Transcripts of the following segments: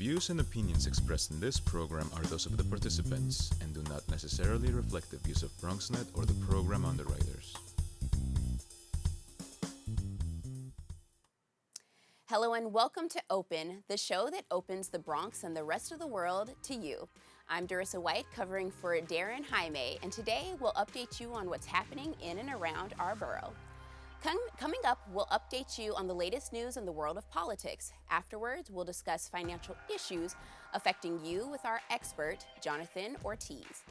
views and opinions expressed in this program are those of the participants and do not necessarily reflect the views of BronxNet or the program underwriters. Hello and welcome to Open, the show that opens the Bronx and the rest of the world to you. I'm Dorissa White, covering for Darren Jaime, and today we'll update you on what's happening in and around our borough. Coming up, we'll update you on the latest news in the world of politics. Afterwards, we'll discuss financial issues affecting you with our expert, Jonathan Ortiz.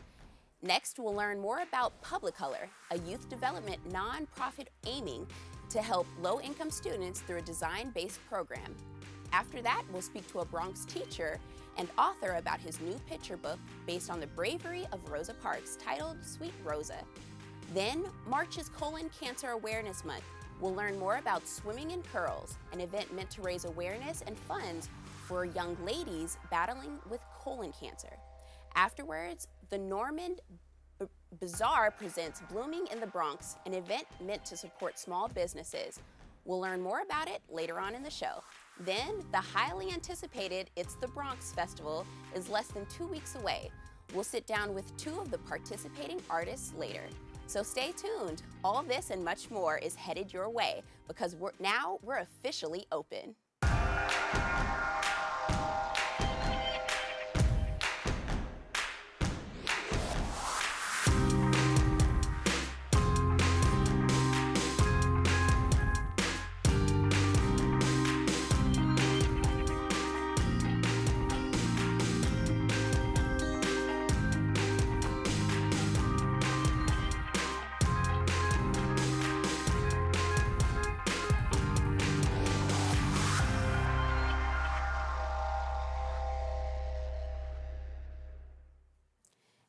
Next, we'll learn more about Publicolor, a youth development nonprofit aiming to help low-income students through a design-based program. After that, we'll speak to a Bronx teacher and author about his new picture book based on the bravery of Rosa Parks, titled Sweet Rosa. Then, March is Colon Cancer Awareness Month. We'll learn more about Swimming in Curls, an event meant to raise awareness and funds for young ladies battling with colon cancer. Afterwards, the Nomad Bazaar presents Blooming in the Bronx, an event meant to support small businesses. We'll learn more about it later on in the show. Then, the highly anticipated It's the Bronx Festival is less than 2 weeks away. We'll sit down with two of the participating artists later. So stay tuned. All this and much more is headed your way because we're officially open.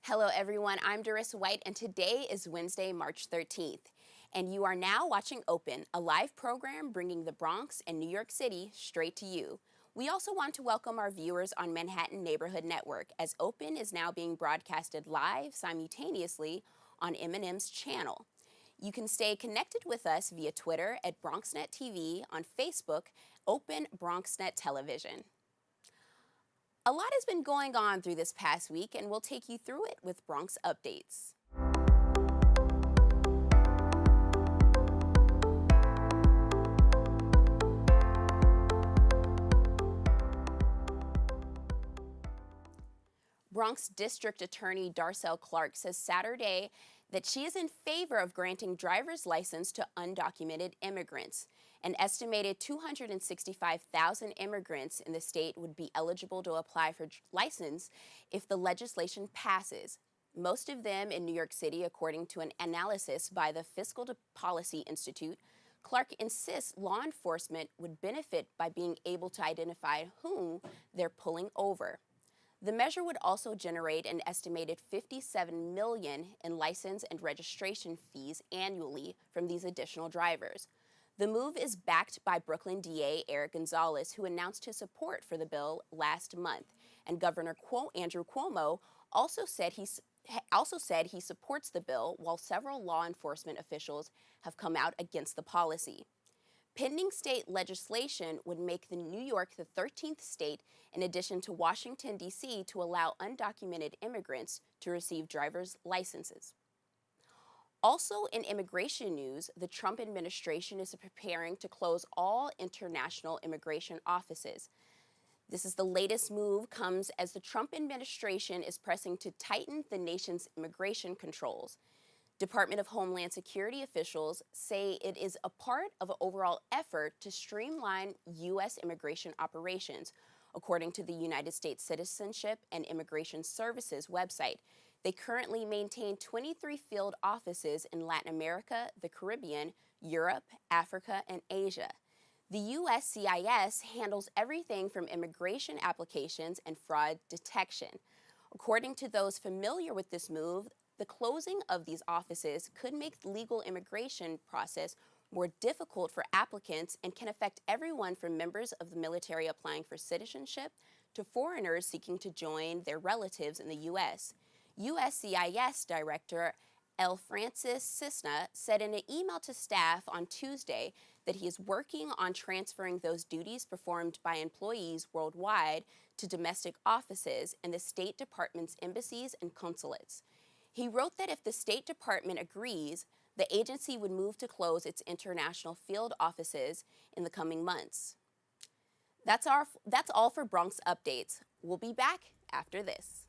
Hello everyone, I'm Dorissa White and today is Wednesday, March 13th. And you are now watching Open, a live program bringing the Bronx and New York City straight to you. We also want to welcome our viewers on Manhattan Neighborhood Network, as Open is now being broadcasted live simultaneously on M&M's channel. You can stay connected with us via Twitter at BronxNet TV, on Facebook, Open BronxNet Television. A lot has been going on through this past week, and we'll take you through it with Bronx Updates. Bronx District Attorney Darcel Clark says Saturday that she is in favor of granting driver's license to undocumented immigrants. An estimated 265,000 immigrants in the state would be eligible to apply for license if the legislation passes. Most of them in New York City, according to an analysis by the Fiscal Policy Institute. Clark insists law enforcement would benefit by being able to identify whom they're pulling over. The measure would also generate an estimated $57 million in license and registration fees annually from these additional drivers. The move is backed by Brooklyn DA Eric Gonzalez, who announced his support for the bill last month, and Governor Andrew Cuomo also said he supports the bill, while several law enforcement officials have come out against the policy. Pending state legislation would make New York the 13th state, in addition to Washington, D.C., to allow undocumented immigrants to receive driver's licenses. Also in immigration news, the Trump administration is preparing to close all international immigration offices. This is the latest move comes as the Trump administration is pressing to tighten the nation's immigration controls. Department of Homeland Security officials say it is a part of an overall effort to streamline U.S. immigration operations, according to the United States Citizenship and Immigration Services website. They currently maintain 23 field offices in Latin America, the Caribbean, Europe, Africa, and Asia. The USCIS handles everything from immigration applications and fraud detection. According to those familiar with this move, the closing of these offices could make the legal immigration process more difficult for applicants and can affect everyone from members of the military applying for citizenship to foreigners seeking to join their relatives in the U.S. USCIS Director L. Francis Cisna said in an email to staff on Tuesday that he is working on transferring those duties performed by employees worldwide to domestic offices in the State Department's embassies and consulates. He wrote that if the State Department agrees, the agency would move to close its international field offices in the coming months. That's all for Bronx Updates. We'll be back after this.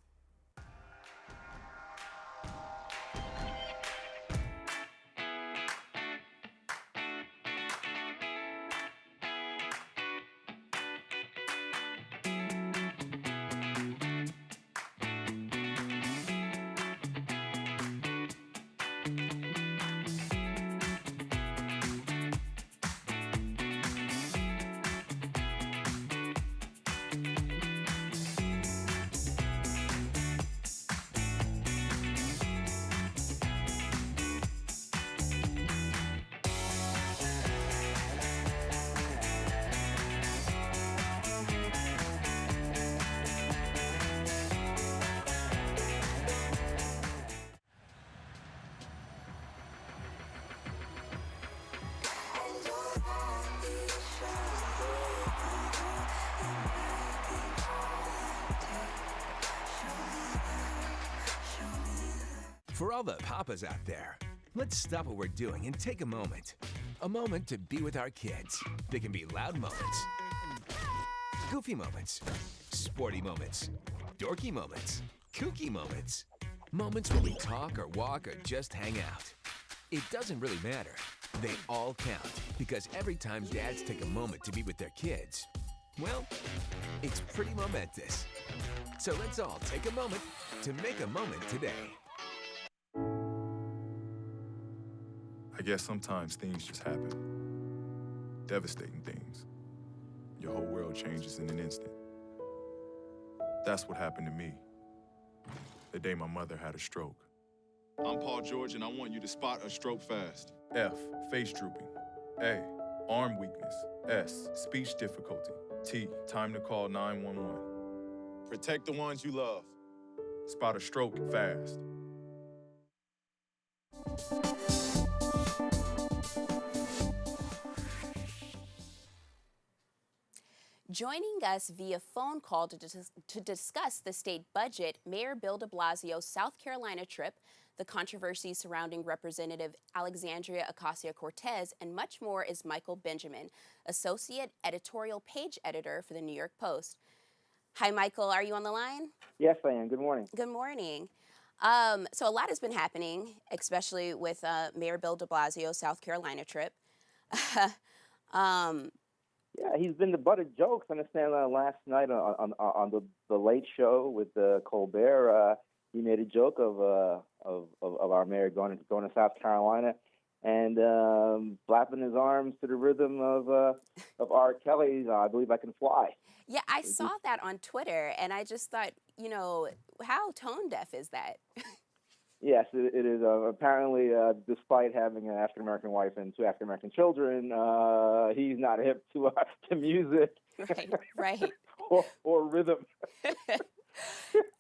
For all the papas out there, let's stop what we're doing and take a moment. A moment to be with our kids. They can be loud moments, goofy moments, sporty moments, dorky moments, kooky moments. Moments where we talk or walk or just hang out. It doesn't really matter. They all count because every time dads take a moment to be with their kids, well, it's pretty momentous. So let's all take a moment to make a moment today. I guess sometimes things just happen. Devastating things. Your whole world changes in an instant. That's what happened to me. The day my mother had a stroke. I'm Paul George, and I want you to spot a stroke fast. F, face drooping. A, arm weakness. S, speech difficulty. T, time to call 911. Protect the ones you love. Spot a stroke fast. Joining us via phone call to discuss the state budget, Mayor Bill de Blasio's South Carolina trip, the controversy surrounding Representative Alexandria Ocasio-Cortez, and much more is Michael Benjamin, Associate Editorial Page Editor for the New York Post. Hi, Michael. Are you on the line? Yes, I am. Good morning. Good morning. So a lot has been happening, especially with Mayor Bill de Blasio's South Carolina trip. Yeah, he's been the butt of jokes. I understand last night on the Late Show with Colbert, he made a joke of our mayor going to South Carolina and flapping his arms to the rhythm of R. Kelly's "I Believe I Can Fly." Yeah, I saw that on Twitter, and I just thought, how tone deaf is that? Yes, it is. Apparently, despite having an African-American wife and 2 African-American children, he's not hip to music. Right. or rhythm.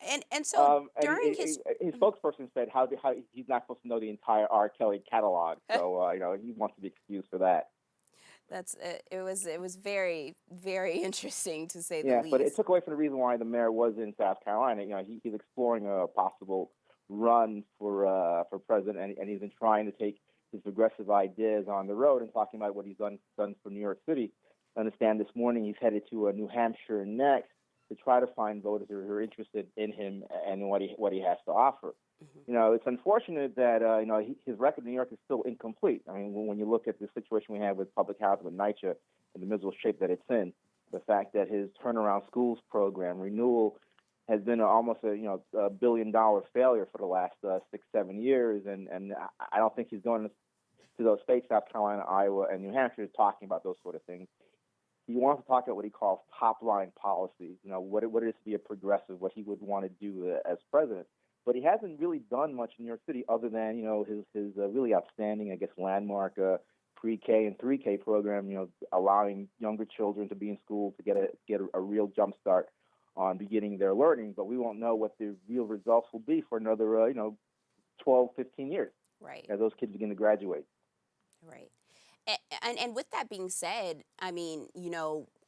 and so during his spokesperson said how he's not supposed to know the entire R. Kelly catalog. So, he wants to be excused for that. It was very, very interesting to say the least. Yeah, but it took away from the reason why the mayor was in South Carolina. He's exploring a possible run for president, and he's been trying to take his progressive ideas on the road and talking about what he's done for New York City. I understand this morning he's headed to New Hampshire next to try to find voters who are interested in him and what he has to offer. Mm-hmm. It's unfortunate that his record in New York is still incomplete. I mean, when you look at the situation we have with public housing with NYCHA and the miserable shape that it's in, the fact that his turnaround schools program renewal has been almost a $1 billion failure for the last 6-7 years, and I don't think he's going to those states, South Carolina, Iowa, and New Hampshire, talking about those sort of things. He wants to talk about what he calls top-line policies, what it is to be a progressive, what he would want to do as president. But he hasn't really done much in New York City other than, his really outstanding, I guess, landmark pre-K and 3K program, allowing younger children to be in school to get a real jump start on beginning their learning, but we won't know what the real results will be for another, 12, 15 years. Right. as those kids begin to graduate. Right. And with that being said, I mean,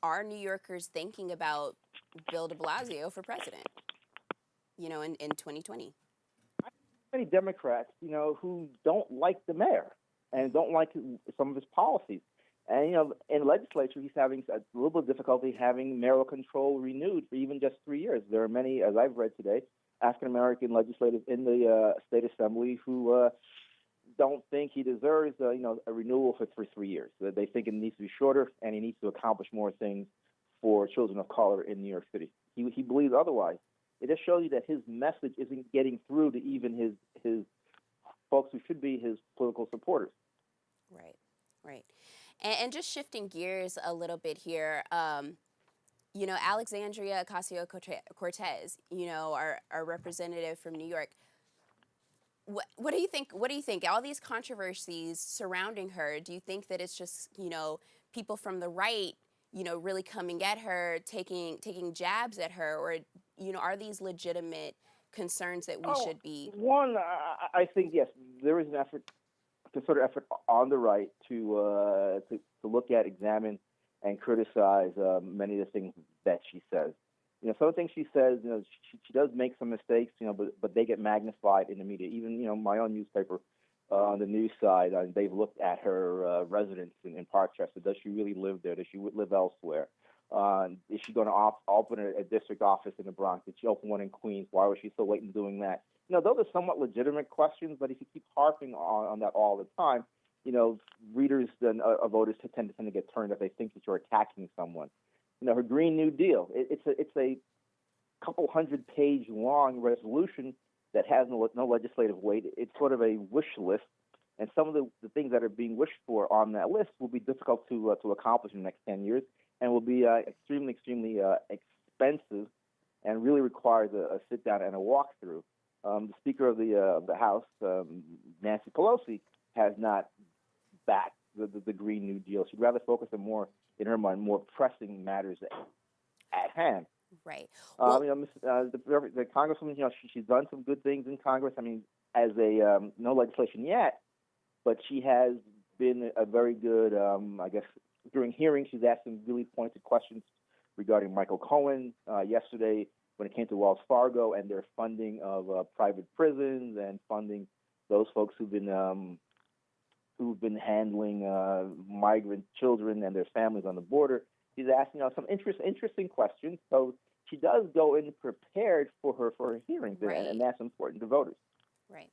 are New Yorkers thinking about Bill de Blasio for president, in 2020? Many Democrats, who don't like the mayor and don't like some of his policies. And, in the legislature, he's having a little bit of difficulty having mayoral control renewed for even just 3 years. There are many, as I've read today, African-American legislators in the state assembly who don't think he deserves, a renewal for 3 years. They think it needs to be shorter, and he needs to accomplish more things for children of color in New York City. He believes otherwise. It just shows you that his message isn't getting through to even his folks who should be his political supporters. Right, right. And just shifting gears a little bit here, Alexandria Ocasio-Cortez, our representative from New York. What do you think? What do you think? All these controversies surrounding her. Do you think that it's just people from the right, really coming at her, taking jabs at her, or are these legitimate concerns that we should be? One, I think yes, there is an effort, concerted effort on the right to look at, examine, and criticize many of the things that she says. Some of the things she says, she does make some mistakes, but they get magnified in the media. Even, my own newspaper, on the news side, they've looked at her residence in Parkchester. Does she really live there? Does she live elsewhere? Is she going to open a district office in the Bronx? Did she open one in Queens? Why was she so late in doing that? Those are somewhat legitimate questions, but if you keep harping on that all the time, readers and voters tend to get turned if they think that you're attacking someone. Her Green New Deal, it's a couple 100-page long resolution that has no legislative weight. It's sort of a wish list, and some of the things that are being wished for on that list will be difficult to accomplish in the next 10 years and will be extremely expensive and really requires a sit-down and a walkthrough. The Speaker of the House, Nancy Pelosi, has not backed the Green New Deal. She'd rather focus on more, in her mind, more pressing matters at hand. Right. The Congresswoman, she's done some good things in Congress. I mean, as no legislation yet, but she has been a very good, during hearings, she's asked some really pointed questions regarding Michael Cohen. Yesterday, when it came to Wells Fargo and their funding of private prisons and funding those folks who've been handling migrant children and their families on the border. She's asking some interesting questions. So she does go in prepared for her hearings, right. and that's important to voters. Right.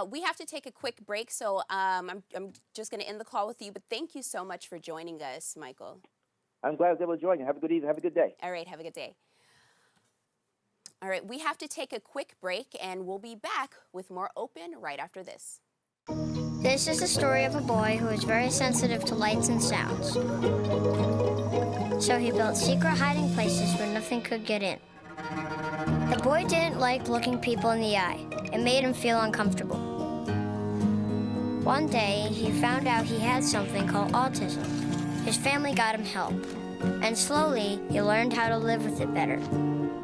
We have to take a quick break, so I'm just going to end the call with you. But thank you so much for joining us, Michael. I'm glad I was able to join you. Have a good evening. Have a good day. All right. Have a good day. All right. We have to take a quick break, and we'll be back with more Open right after this. This is the story of a boy who is very sensitive to lights and sounds. So he built secret hiding places where nothing could get in. The boy didn't like looking people in the eye. It made him feel uncomfortable. One day, he found out he had something called autism. His family got him help, and slowly, he learned how to live with it better.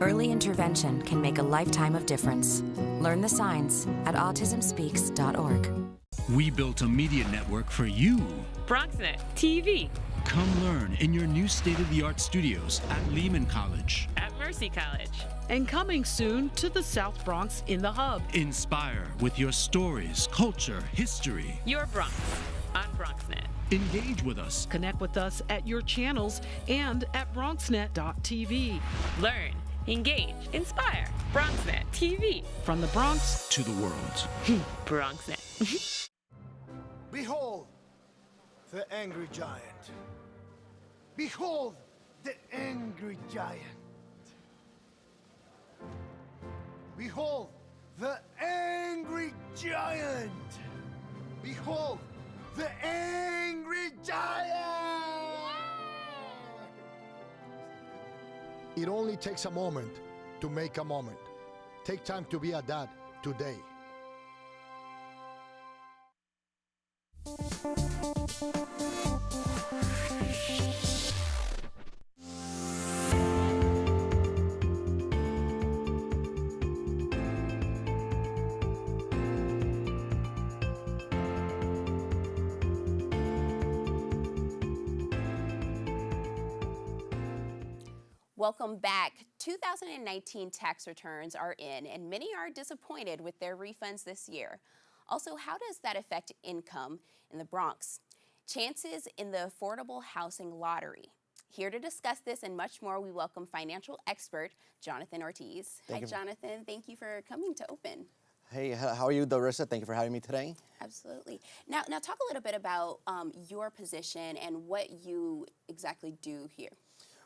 Early intervention can make a lifetime of difference. Learn the signs at autismspeaks.org. We built a media network for you. BronxNet TV. Come learn in your new state-of-the-art studios at Lehman College. At Mercy College. And coming soon to the South Bronx in the Hub. Inspire with your stories, culture, history. Your Bronx on BronxNet. Engage with us. Connect with us at your channels and at BronxNet.tv. Learn, engage, inspire. BronxNet TV. From the Bronx to the world. BronxNet. Behold the angry giant. Behold the angry giant. Behold the angry giant. Behold the angry giant. It only takes a moment to make a moment. Take time to be a dad today. Welcome back. 2019 tax returns are in, and many are disappointed with their refunds this year. Also, how does that affect income in the Bronx? Chances in the affordable housing lottery. Here to discuss this and much more, we welcome financial expert Jonathan Ortiz. Hi, Jonathan. Thank you for coming to Open. Hey, how are you, Dorissa? Thank you for having me today. Absolutely. Now talk a little bit about your position and what you exactly do here.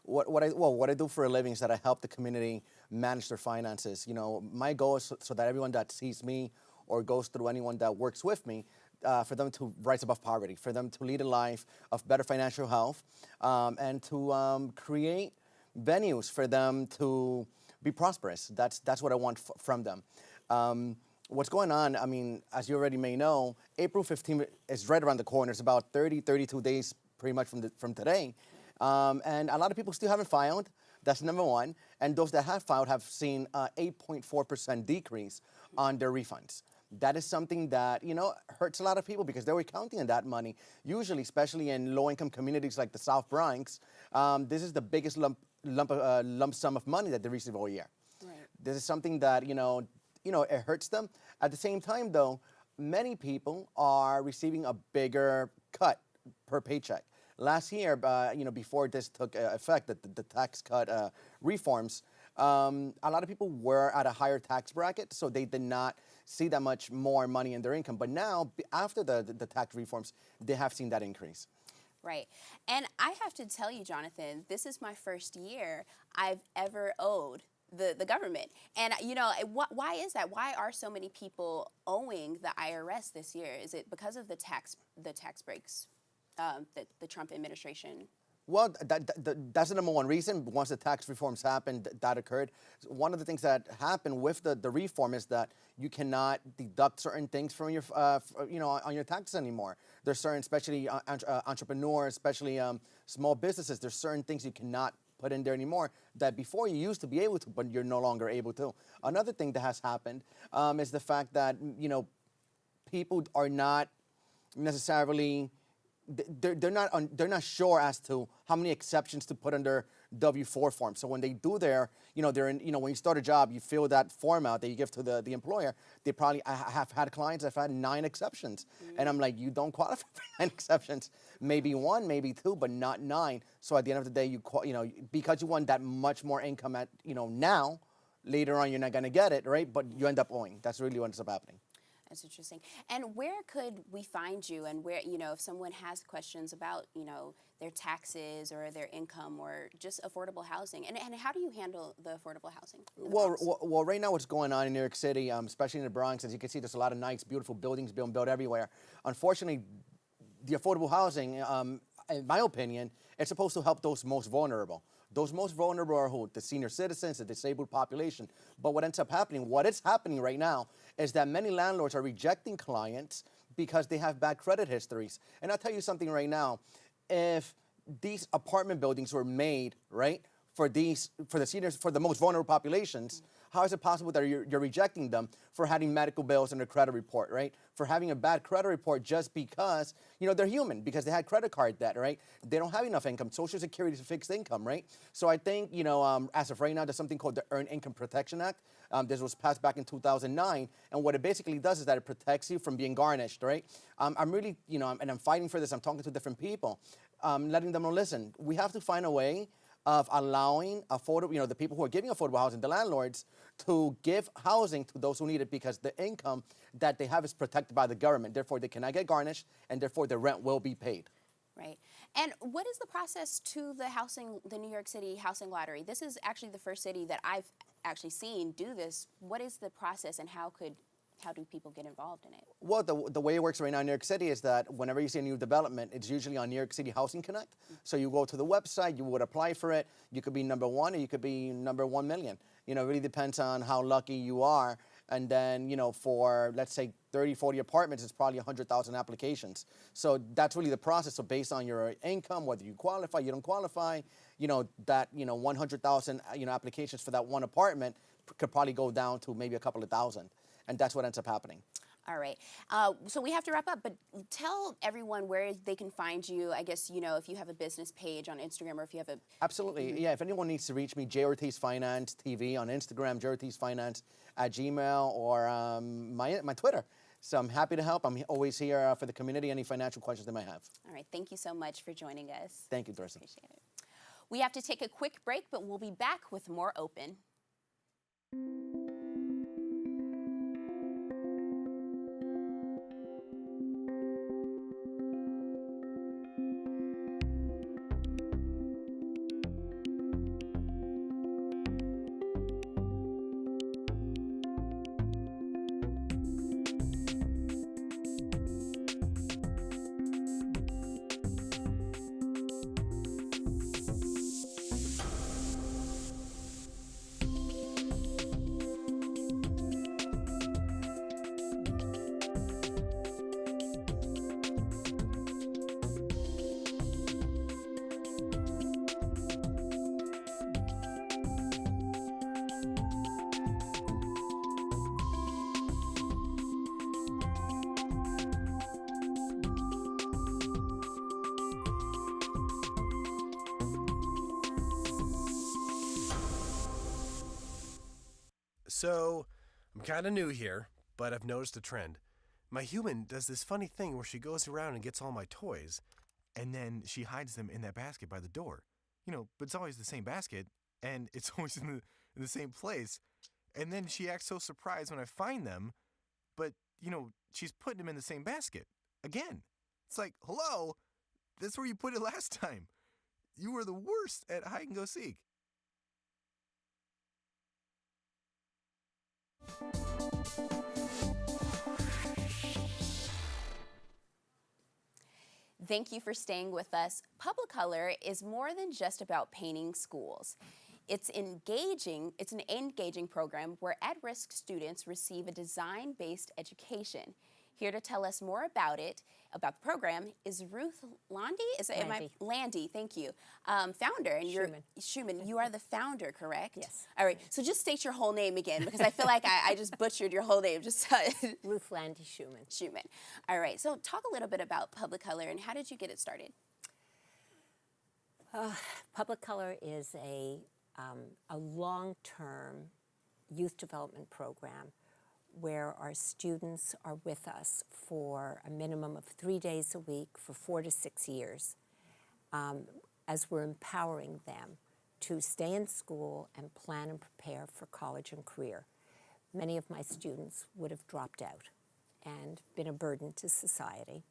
What I do for a living is that I help the community manage their finances. You know, my goal is so that everyone that sees me or goes through anyone that works with me, for them to rise above poverty, for them to lead a life of better financial health, and to create venues for them to be prosperous. That's what I want from them. What's going on, I mean, as you already may know, April 15th is right around the corner. It's about 32 days pretty much from today. And a lot of people still haven't filed. That's number one. And those that have filed have seen an 8.4% decrease on their refunds. That is something that, you know, hurts a lot of people because they were counting on that money. Usually, especially in low-income communities like the South Bronx, this is the biggest lump sum of money that they receive all year. Right. This is something that, you know, it hurts them. At the same time, though, many people are receiving a bigger cut per paycheck. Last year, you know, before this took effect, the tax cut reforms, a lot of people were at a higher tax bracket, so they did not see that much more money in their income. But now, after the tax reforms, they have seen that increase. Right. And I have to tell you, Jonathan, this is my first year I've ever owed the government. And, you know, why is that? Why are so many people owing the IRS this year? Is it because of the tax breaks that the Trump administration? Well, that's the number one reason. Once the tax reforms happened, that occurred. One of the things that happened with the reform is that you cannot deduct certain things from your, you know, on your taxes anymore. There's certain, especially entrepreneurs, especially small businesses, there's certain things you cannot put in there anymore that before you used to be able to, but you're no longer able to. Another thing that has happened is the fact that, you know, people are not necessarily, they're not sure as to how many exceptions to put under W-4 form. So when they do their, you know, when you start a job, you fill that form out that you give to the employer. They probably, I have had clients that have had 9 exceptions. And I'm like, you don't qualify for 9 exceptions. Maybe 1, maybe 2, but not 9. So at the end of the day, you know, because you want that much more income at, you know, now, later on you're not going to get it, right? But you end up owing. That's really what ends up happening. That's interesting. And where could we find you? And where, you know, if someone has questions about, you know, their taxes or their income or just affordable housing, and how do you handle the affordable housing? Well, right now what's going on in New York City, especially in the Bronx, as you can see, there's a lot of nice, beautiful buildings being built everywhere. Unfortunately, the affordable housing, in my opinion, it's supposed to help those most vulnerable. Those most vulnerable are who? The senior citizens, the disabled population. But what ends up happening, what is happening right now, is that many landlords are rejecting clients because they have bad credit histories. And I'll tell you something right now. If these apartment buildings were made, right, for the seniors, for the most vulnerable populations, how is it possible that you're rejecting them for having medical bills in their credit report, right? For having a bad credit report just because, you know, they're human, because they had credit card debt, right? They don't have enough income. Social Security is a fixed income, right? So I think, you know, as of right now, there's something called the Earned Income Protection Act. This was passed back in 2009. And what it basically does is that it protects you from being garnished, right? I'm really, you know, and I'm fighting for this. I'm talking to different people, letting them know, listen, we have to find a way of allowing affordable, you know, the people who are giving affordable housing, the landlords, to give housing to those who need it because the income that they have is protected by the government. Therefore, they cannot get garnished, and therefore the rent will be paid. Right. And what is the process to the New York City housing lottery? This is actually the first city that I've actually seen do this. What is the process, and how do people get involved in it? Well, the way it works right now in New York City is that whenever you see a new development, it's usually on New York City Housing Connect. So you go to the website, you would apply for it. You could be number 1 or you could be number 1 million. You know, it really depends on how lucky you are. And then, you know, for, let's say, 30, 40 apartments, it's probably 100,000 applications. So that's really the process. So based on your income, whether you qualify, you don't qualify, you know, that, you know, 100,000, you know, applications for that one apartment could probably go down to maybe a couple of thousand. And that's what ends up happening. All right. So we have to wrap up, but tell everyone where they can find you. I guess, you know, if you have a business page on Instagram or if you have a... Absolutely. Yeah, if anyone needs to reach me, J. Ortiz Finance TV on Instagram, J. Ortiz Finance at Gmail, or my Twitter. So I'm happy to help. I'm always here for the community, any financial questions they might have. All right. Thank you so much for joining us. Thank you, Dorissa. Appreciate it. We have to take a quick break, but we'll be back with more Open. So, I'm kind of new here, but I've noticed a trend. My human does this funny thing where she goes around and gets all my toys, and then she hides them in that basket by the door. You know, but it's always the same basket, and it's always in the same place. And then she acts so surprised when I find them, but, you know, she's putting them in the same basket. Again. It's like, hello, that's where you put it last time. You were the worst at hide and go seek. Thank you for staying with us. Publicolor is more than just about painting schools. It's an engaging program where at-risk students receive a design-based education. Here to tell us more about the program, is Ruth Landy? Landy, thank you. Founder, and you're Schumann. You are the founder, correct? Yes. All right. So just state your whole name again, because I feel like I just butchered your whole name. Just Ruth Landy Schumann. Schumann. All right. So talk a little bit about Publicolor and how did you get it started? Publicolor is a long-term youth development program where our students are with us for a minimum of 3 days a week for 4 to 6 years, as we're empowering them to stay in school and plan and prepare for college and career. Many of my students would have dropped out and been a burden to society,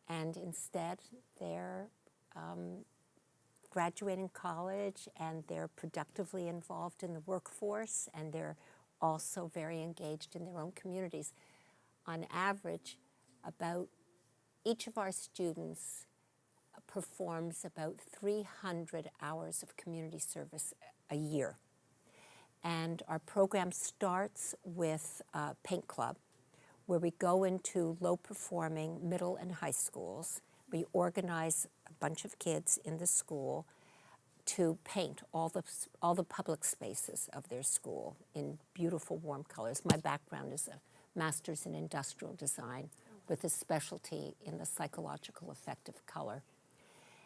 and instead they're graduating college and they're productively involved in the workforce, and they're also very engaged in their own communities. On average, about each of our students performs about 300 hours of community service a year. And our program starts with Paint Club, where we go into low-performing middle and high schools. We organize a bunch of kids in the school to paint all the public spaces of their school in beautiful, warm colors. My background is a master's in industrial design with a specialty in the psychological effect of color.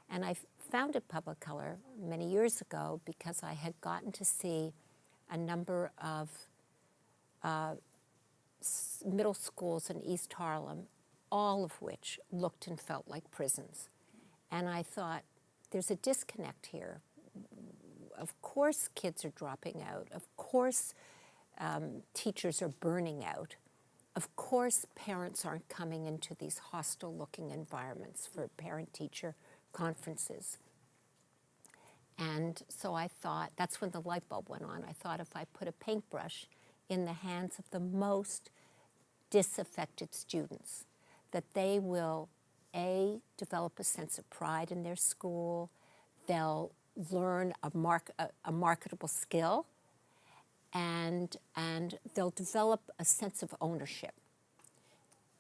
And I founded Publicolor many years ago because I had gotten to see a number of middle schools in East Harlem, all of which looked and felt like prisons. And I thought, there's a disconnect here. Of course kids are dropping out. Of course teachers are burning out. Of course parents aren't coming into these hostile-looking environments for parent-teacher conferences. And so I thought, that's when the light bulb went on. I thought if I put a paintbrush in the hands of the most disaffected students, that they will, A, develop a sense of pride in their school, they'll learn a marketable skill, and they'll develop a sense of ownership.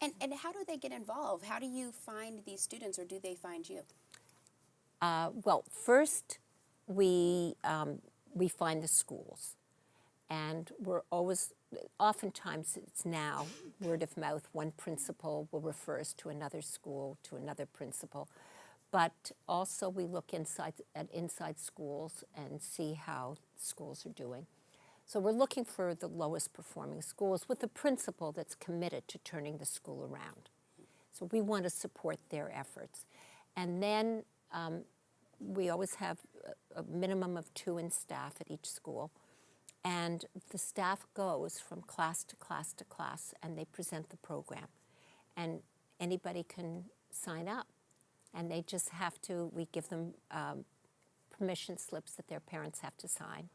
And how do they get involved? How do you find these students, or do they find you? Well, first we find the schools, and we're always oftentimes it's now word of mouth. One principal will refer us to another school, to another principal. But also we look at inside schools and see how schools are doing. So we're looking for the lowest performing schools with a principal that's committed to turning the school around. So we want to support their efforts. And then we always have a minimum of 2 in staff at each school. And the staff goes from class to class to class, and they present the program. And anybody can sign up. And they just have to, we give them permission slips that their parents have to sign.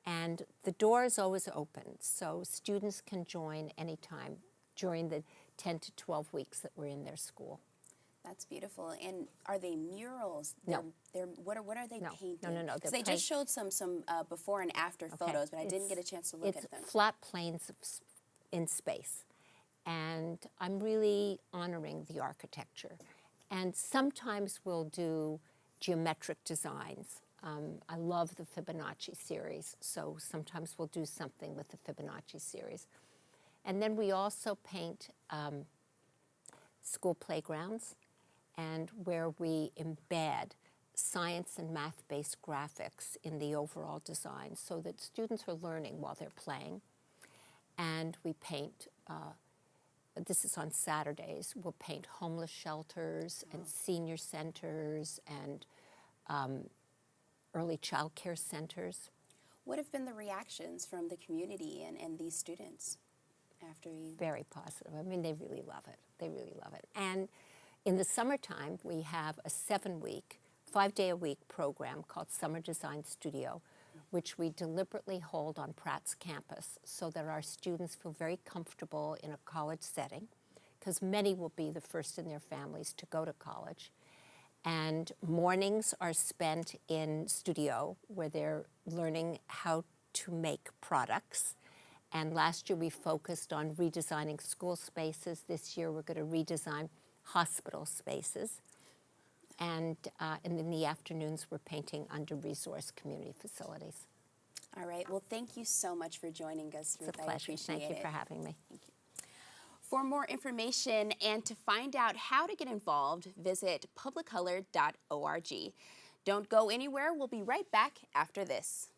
And the door is always open, so students can join anytime during the 10 to 12 weeks that we're in their school. That's beautiful. And are they murals? No. What are they painting? No. Because they just showed some before and after photos, but I didn't get a chance to look at them. It's flat planes in space. And I'm really honoring the architecture. And sometimes we'll do geometric designs. I love the Fibonacci series, so sometimes we'll do something with the Fibonacci series. And then we also paint school playgrounds, and where we embed science and math-based graphics in the overall design so that students are learning while they're playing. And we paint, this is on Saturdays, we'll paint homeless shelters and senior centers and early child care centers. What have been the reactions from the community and these students after you? Very positive. I mean, they really love it. They really love it. And in the summertime, we have a 7-week, 5-day-a-week program called Summer Design Studio, which we deliberately hold on Pratt's campus so that our students feel very comfortable in a college setting, because many will be the first in their families to go to college. And mornings are spent in studio where they're learning how to make products. And last year we focused on redesigning school spaces. This year we're going to redesign hospital spaces. And in the afternoons we're painting under-resourced community facilities. All right. Well, thank you so much for joining us, Ruth. It's a pleasure. Thank you for having me. Thank you. For more information and to find out how to get involved, visit publicolor.org. Don't go anywhere. We'll be right back after this.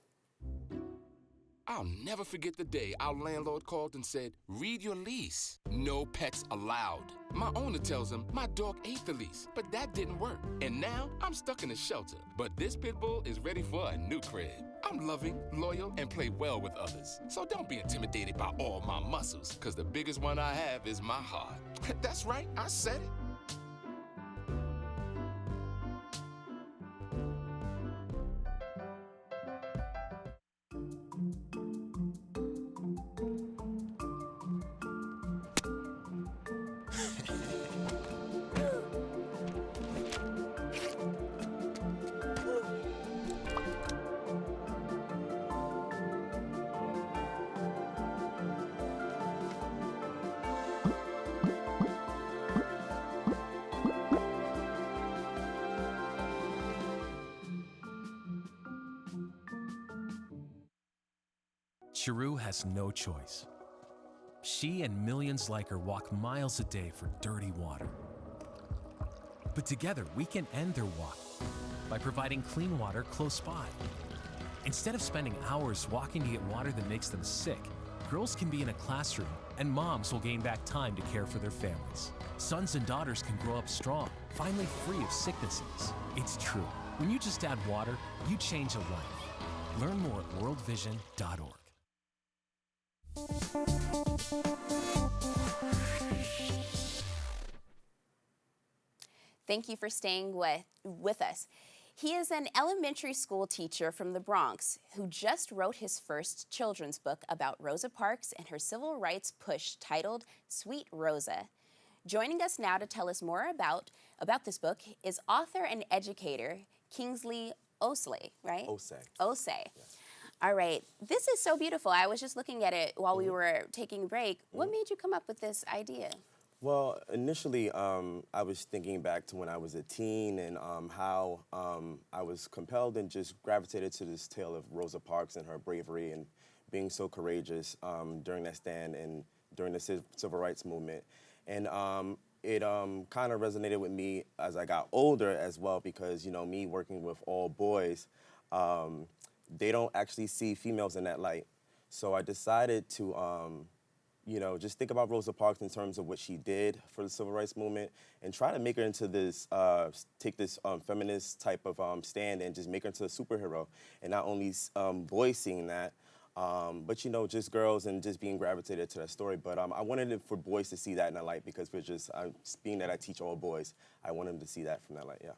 I'll never forget the day our landlord called and said, "Read your lease. No pets allowed." My owner tells him my dog ate the lease, but that didn't work. And now I'm stuck in a shelter. But this pit bull is ready for a new crib. I'm loving, loyal, and play well with others. So don't be intimidated by all my muscles, because the biggest one I have is my heart. That's right, I said it. Chiru has no choice. She and millions like her walk miles a day for dirty water. But together, we can end their walk by providing clean water close by. Instead of spending hours walking to get water that makes them sick, girls can be in a classroom and moms will gain back time to care for their families. Sons and daughters can grow up strong, finally free of sicknesses. It's true. When you just add water, you change a life. Learn more at worldvision.org. Thank you for staying with us. He is an elementary school teacher from the Bronx who just wrote his first children's book about Rosa Parks and her civil rights push titled Sweet Rosa. Joining us now to tell us more about this book is author and educator Kingsley Osei, right? Osei. Yes. All right. This is so beautiful. I was just looking at it while we were taking a break. What made you come up with this idea? Well, initially, I was thinking back to when I was a teen and how I was compelled and just gravitated to this tale of Rosa Parks and her bravery and being so courageous during that stand and during the civil rights movement. And it kind of resonated with me as I got older as well, because, you know, me working with all boys, they don't actually see females in that light. So I decided to, you know, just think about Rosa Parks in terms of what she did for the civil rights movement and try to make her into this, take this feminist type of stand and just make her into a superhero. And not only boys seeing that, but, you know, just girls and just being gravitated to that story. But I wanted it for boys to see that in that light, because we're just, being that I teach all boys, I want them to see that from that light, yeah.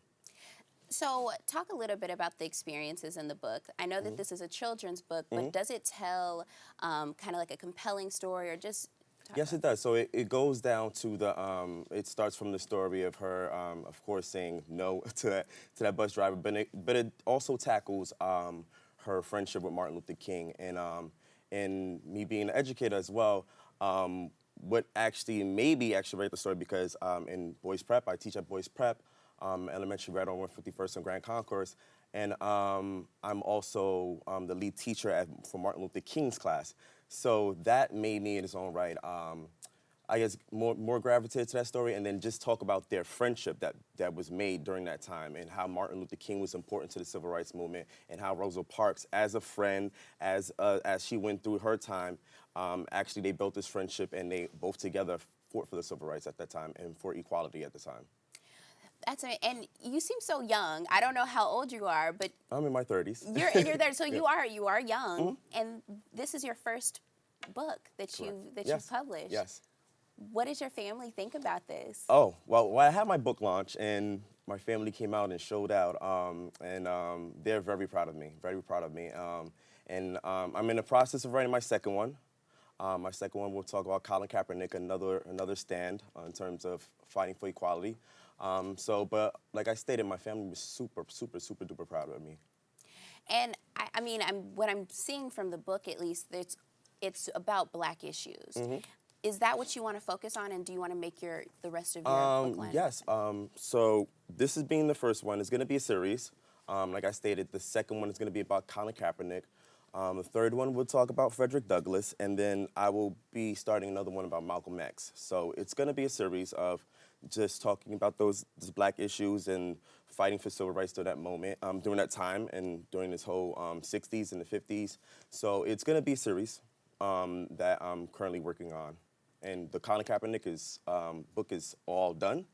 So talk a little bit about the experiences in the book. I know that this is a children's book, but does it tell kind of like a compelling story, or just Yes, it does. So it goes down to the, it starts from the story of her, of course, saying no to that bus driver, but it also tackles her friendship with Martin Luther King. And me being an educator as well, what actually made me actually write the story, because in Boys Prep, I teach at Boys Prep, elementary right on 151st and Grand Concourse, and I'm also the lead teacher for Martin Luther King's class. So that made me in its own right, I guess, more gravitated to that story, and then just talk about their friendship that was made during that time, and how Martin Luther King was important to the civil rights movement, and how Rosa Parks, as a friend, as she went through her time, actually they built this friendship, and they both together fought for the civil rights at that time and for equality at the time. That's right. And you seem so young. I don't know how old you are, but I'm in my 30s. You're there, so you are young, and this is your first book that you've published. Yes. What does your family think about this? Oh, well, I had my book launch, and my family came out and showed out, and they're very proud of me, and I'm in the process of writing my second one. My second one will talk about Colin Kaepernick, another stand in terms of fighting for equality. But like I stated, my family was super, super, super duper proud of me. And I mean, what I'm seeing from the book, at least, it's about Black issues. Is that what you want to focus on, and do you want to make the rest of your book line? Yes. So this is being the first one. It's going to be a series. Like I stated, the second one is going to be about Colin Kaepernick. The third one will talk about Frederick Douglass, and then I will be starting another one about Malcolm X. So it's going to be a series of just talking about those Black issues and fighting for civil rights during that moment, during that time, and during this whole 60s and the 50s. So it's going to be a series that I'm currently working on. And the Colin Kaepernick book is all done,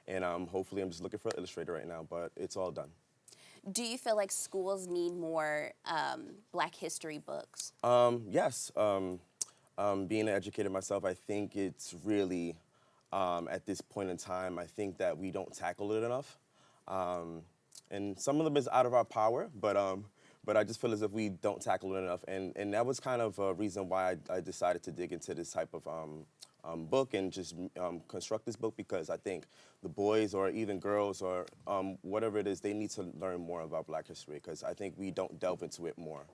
and hopefully I'm just looking for an illustrator right now, but it's all done. Do you feel like schools need more Black history books? Yes. Being an educator myself, I think it's really, at this point in time, I think that we don't tackle it enough. And some of them is out of our power, but I just feel as if we don't tackle it enough. And that was kind of a reason why I decided to dig into this type of book and just construct this book, because I think the boys or even girls or whatever it is, they need to learn more about Black history, because I think we don't delve into it more.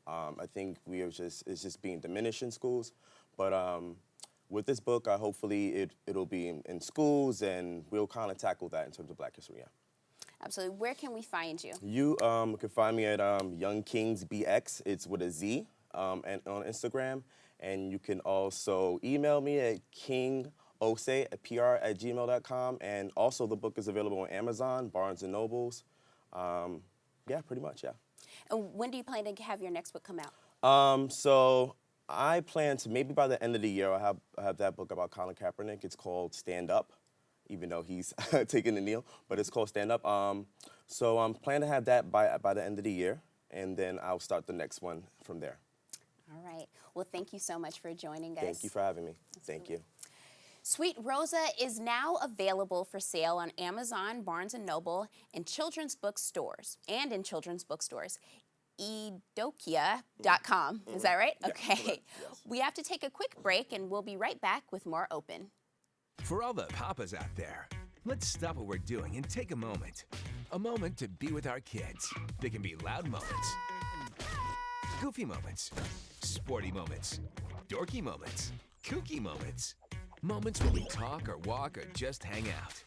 I think it's just being diminished in schools. But with this book, hopefully it'll be in schools, and we'll kind of tackle that in terms of Black history, yeah. Absolutely. Where can we find you? You can find me at Young Kings BX. It's with a Z, and on Instagram. And you can also email me at kingosei@pr@gmail.com. And also the book is available on Amazon, Barnes & Nobles. Yeah, pretty much, yeah. And when do you plan to have your next book come out? So I plan to, maybe by the end of the year, I'll have that book about Colin Kaepernick. It's called Stand Up, even though he's taking the kneel, but it's called Stand Up. So I'm planning to have that by the end of the year, and then I'll start the next one from there. All right. Well, thank you so much for joining us. Thank you for having me. Thank you. Sweet Rosa is now available for sale on Amazon, Barnes & Noble, and children's bookstores, edokia.com. Is that right? Yeah, okay. correct, yes. We have to take a quick break, and we'll be right back with more Open. For all the papas out there, let's stop what we're doing and take a moment. A moment to be with our kids. They can be loud moments, goofy moments, sporty moments, dorky moments, kooky moments. Moments where we talk or walk or just hang out.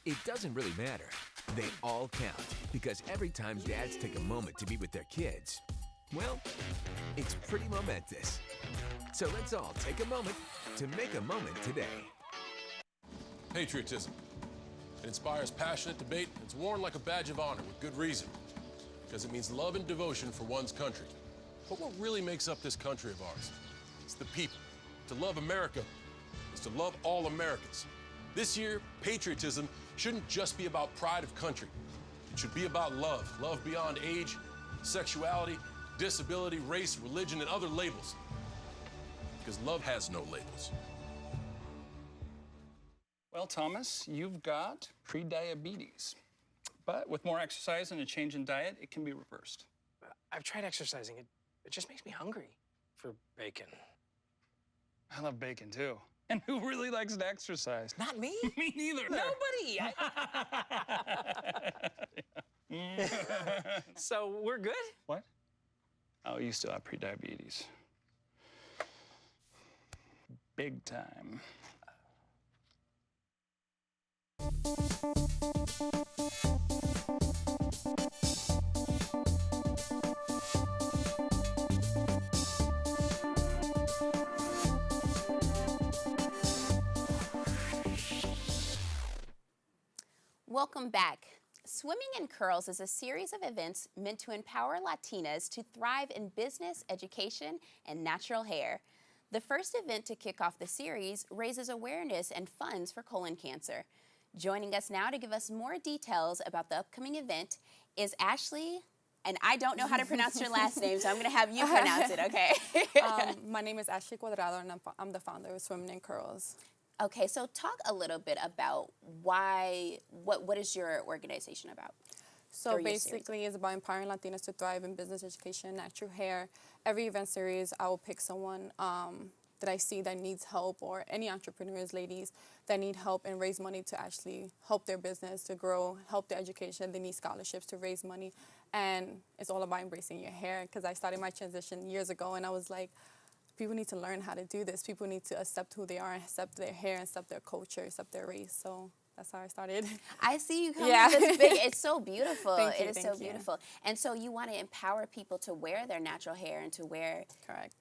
It doesn't really matter. They all count, because every time dads take a moment to be with their kids, Well, it's pretty momentous. So let's all take a moment to make a moment today. Patriotism. It inspires passionate debate. It's worn like a badge of honor with good reason. Because it means love and devotion for one's country. But what really makes up this country of ours? It's the people. To love America is to love all Americans. This year, patriotism shouldn't just be about pride of country. It should be about love. Love beyond age, sexuality, disability, race, religion, and other labels. Because love has no labels. Well, Thomas, you've got prediabetes. But with more exercise and a change in diet, it can be reversed. I've tried exercising. It just makes me hungry for bacon. I love bacon, too. And who really likes to exercise? Not me. Me neither. Nobody. So we're good? What? Oh, you still have prediabetes. Big time. Welcome back. Swimming in Curls is a series of events meant to empower Latinas to thrive in business, education, and natural hair. The first event to kick off the series raises awareness and funds for colon cancer. Joining us now to give us more details about the upcoming event is Ashley, and I don't know how to pronounce your last name, so I'm going to have you pronounce it, okay? My name is Ashley Cuadrado, and I'm the founder of Swimming in Curls. Okay, so talk a little bit about what is your organization about? So basically, it's about empowering Latinas to thrive in business, education, natural hair. Every event series, I will pick someone that I see that needs help, or any entrepreneurs, ladies, that need help and raise money to actually help their business to grow, help their education. They need scholarships to raise money. And it's all about embracing your hair, because I started my transition years ago, and I was like, people need to learn how to do this. People need to accept who they are, accept their hair, accept their culture, accept their race. So that's how I started. I see you coming with this big, it's so beautiful. Thank you, it is so beautiful. And so you want to empower people to wear their natural hair and to wear. Correct.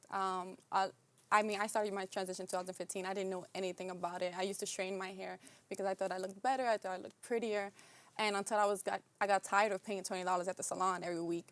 I mean, I started my transition in 2015. I didn't know anything about it. I used to straighten my hair because I thought I looked better, I thought I looked prettier. And until I got tired of paying $20 at the salon every week.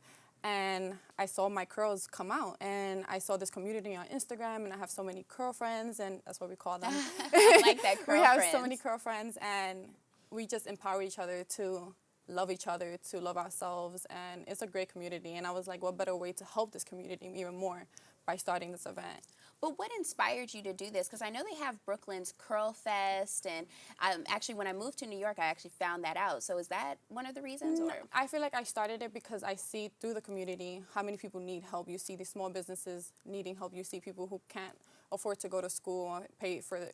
And I saw my curls come out, and I saw this community on Instagram, and I have so many curl friends, and that's what we call them. I like that, curl We have friends. so many curl friends, and we just empower each other to love each other, to love ourselves, and it's a great community. And I was like, what better way to help this community even more by starting this event? But what inspired you to do this? Because I know they have Brooklyn's Curl Fest, and actually when I moved to New York, I actually found that out. So is that one of the reasons? Or? I feel like I started it because I see through the community how many people need help. You see these small businesses needing help. You see people who can't afford to go to school or pay for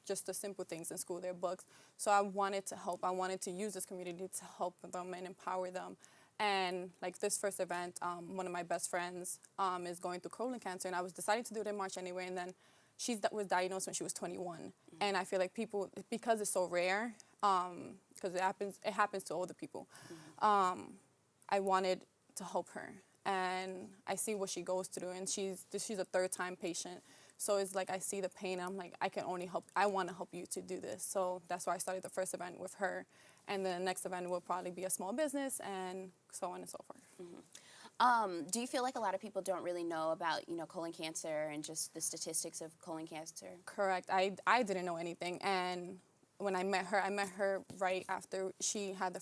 just the simple things in school, their books. So I wanted to help. I wanted to use this community to help them and empower them. And like this first event, one of my best friends is going through colon cancer, and I was deciding to do it in March anyway, and then she was diagnosed when she was 21. Mm-hmm. And I feel like people, because it's so rare, because it happens to older people, I wanted to help her. And I see what she goes through, and she's a third-time patient. So it's like I see the pain, and I'm like, I can only help. I want to help you to do this. So that's why I started the first event with her. And then the next event will probably be a small business, and so on and so forth. Mm-hmm. Do you feel like a lot of people don't really know about, colon cancer and just the statistics of colon cancer? Correct. I didn't know anything, and when I met her right after she had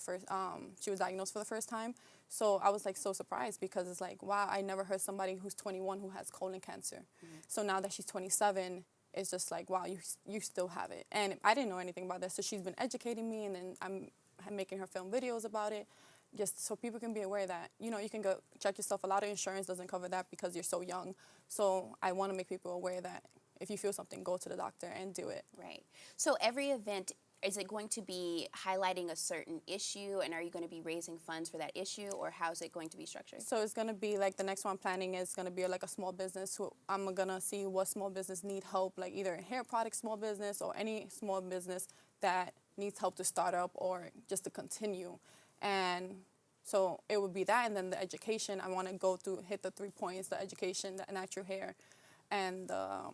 she was diagnosed for the first time. So I was like so surprised, because it's like, wow, I never heard somebody who's 21 who has colon cancer. Mm-hmm. So now that she's 27, it's just like, wow, you still have it. And I didn't know anything about that. So she's been educating me, and then I'm making her film videos about it, just so people can be aware that, you can go check yourself. A lot of insurance doesn't cover that because you're so young. So I want to make people aware that if you feel something, go to the doctor and do it. Right. So every event, is it going to be highlighting a certain issue, and are you going to be raising funds for that issue, or how is it going to be structured? So it's going to be like the next one I'm planning is going to be like a small business. I'm going to see what small business need help, like either a hair product small business or any small business that needs help to start up or just to continue. And So it would be that, and then the education. I want to go through, hit the 3 points: the education, the natural hair, and the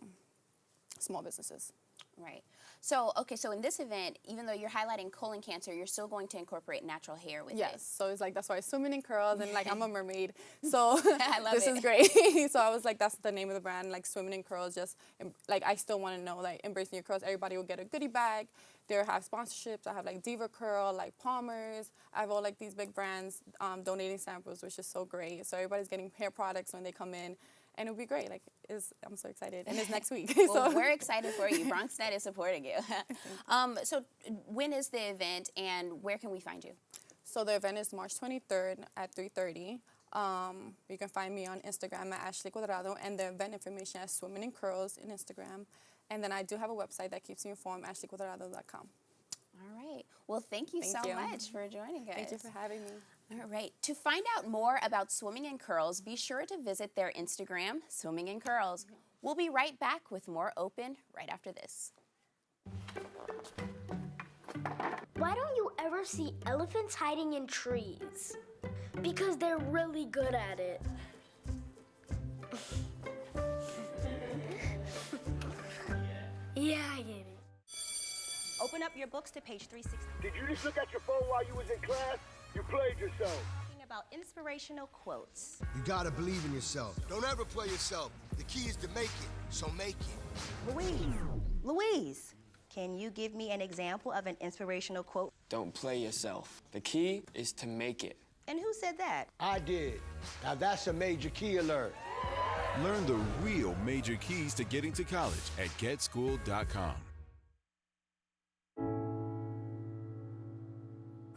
small businesses. Right. So, okay, so in this event, even though you're highlighting colon cancer, you're still going to incorporate natural hair with it. Yes, so it's like, that's why swimming in curls, and like I'm a mermaid, so I love this it. is great. So I was like, that's the name of the brand, like swimming in curls. Just like, I still want to know, like, embracing your curls. Everybody will get a goodie bag. There have sponsorships. I have like Diva Curl, like Palmer's. I have all like these big brands donating samples, which is so great. So everybody's getting hair products when they come in. And it'll be great. Like, I'm so excited. And it's next week. Well, we're excited for you. BronxNet is supporting you. So when is the event, and where can we find you? So the event is March 23rd at 3:30. You can find me on Instagram at Ashley Cuadrado, and the event information is Swimming in Curls in Instagram. And then I do have a website that keeps you informed, ashleycuadrado.com. All right. Well, thank you so much for joining us. Thank you for having me. All right. To find out more about Swimming in Curls, be sure to visit their Instagram, Swimming in Curls. We'll be right back with more Open right after this. Why don't you ever see elephants hiding in trees? Because they're really good at it. Yeah, I get it. Open up your books to page 360. Did you just look at your phone while you was in class? You played yourself. Talking about inspirational quotes. You gotta believe in yourself. Don't ever play yourself. The key is to make it, so make it. Louise, can you give me an example of an inspirational quote? Don't play yourself. The key is to make it. And who said that? I did. Now that's a major key alert. Learn the real major keys to getting to college at getschool.com.